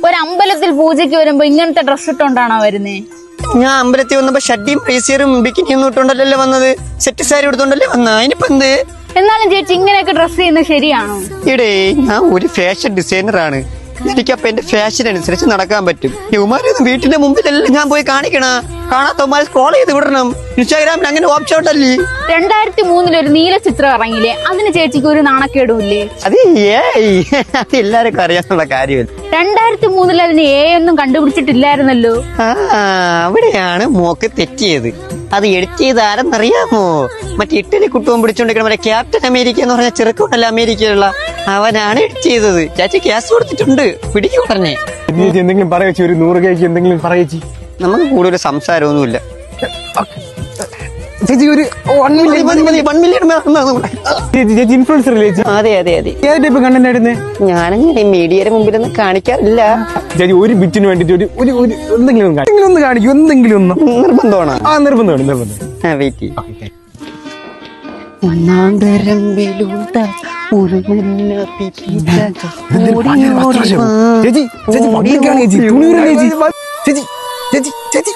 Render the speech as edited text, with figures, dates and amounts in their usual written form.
ഒരു അമ്പലത്തിൽ പൂജയ്ക്ക് വരുമ്പോ ഇങ്ങനത്തെ ഡ്രസ് ഇട്ടോണ്ടാണോ വരുന്നേ? ഞാൻ അമ്പലത്തിൽ വന്നപ്പോ ഷഡ്ഡിയും ബ്രേസിയറും ബിക്കിനിയും ഇട്ടുകൊണ്ടല്ലേ വന്നത്, സെറ്റ് സാരി എടുത്തോണ്ടല്ലേ വന്ന. അതിനിപ്പോ എന്ത്? എന്നാലും ചേച്ചി ഇങ്ങനെയൊക്കെ ഡ്രസ് ചെയ്യുന്നത് ശരിയാണോ? ഇടേ, ഞാൻ ഒരു ഫാഷൻ ഡിസൈനർ ആണ്. എനിക്കപ്പൊ എന്റെ ഫാഷൻ അനുസരിച്ച് നടക്കാൻ പറ്റും. ഇവന്മാരൊന്നും വീട്ടിന്റെ മുമ്പിലെല്ലാം ഞാൻ പോയി കാണിക്കണ, കാണാത്തവന്മാർ സ്ക്രോൾ ചെയ്ത് വിടണം. ഇൻസ്റ്റാഗ്രാമിൽ അങ്ങനെ ഓപ്ഷൻ ഉണ്ടല്ലേ. 2003 ഒരു നീല ചിത്രം ഇറങ്ങിയില്ലേ, അതിന് ചേച്ചിക്ക് ഒരു നാണക്കേടുമില്ലേ? അത് അത് എല്ലാവർക്കും അറിയാനുള്ള കാര്യമല്ല. 2003 അതിന് ഒന്നും കണ്ടുപിടിച്ചിട്ടില്ലായിരുന്നല്ലോ. അവിടെയാണ് മോക്ക് തെറ്റിയത്. അത് എഡിറ്റ് ചെയ്ത് ആരെന്നറിയാമോ? മറ്റേ ഇറ്റലി കുട്ടുവൻ പിടിച്ചോണ്ടിരിക്കണ മറ്റേ ക്യാപ്റ്റൻ അമേരിക്ക എന്ന് പറഞ്ഞ ചെറുക്കുണ്ടല്ലോ അമേരിക്കയിലുള്ള, അവനാണ് എഡിറ്റ് ചെയ്തത്. ചാച്ചി ക്യാഷ് കൊടുത്തിട്ടുണ്ട്, പിടിക്കു പറഞ്ഞേ. എന്തെങ്കിലും പറയച്ചി, ഒരു 100 കേക്ക് എന്തെങ്കിലും പറയച്ചി. നമുക്ക് കൂടുതൽ സംസാരമൊന്നുമില്ല ചേച്ചി. ഒരു 1 മില്യൺ ചേച്ചി ഇൻഫ്ലുവൻസർ അല്ലേ ചേച്ചി? അതെ അതെ അതെ. ഏത് ടൈപ്പ് കണ്ടന്റ് ആയിരുന്നു? ഞാനങ്ങനെ മീഡിയയുടെ മുമ്പിലൊന്നും കാണിക്കാറില്ല. ചേച്ചി ഒരു ബിറ്റിന് വേണ്ടിട്ട് എന്തെങ്കിലും ഒന്ന് കാണിക്കും, എന്തെങ്കിലും ഒന്ന്. നിർബന്ധമാണ്. നിർബന്ധമാണ്. വെയിറ്റ്. ഒന്നാന്തരമ്പിലൂടെ ഒരു ചേച്ചി ചേച്ചി ചേച്ചി ചേച്ചി ചേച്ചി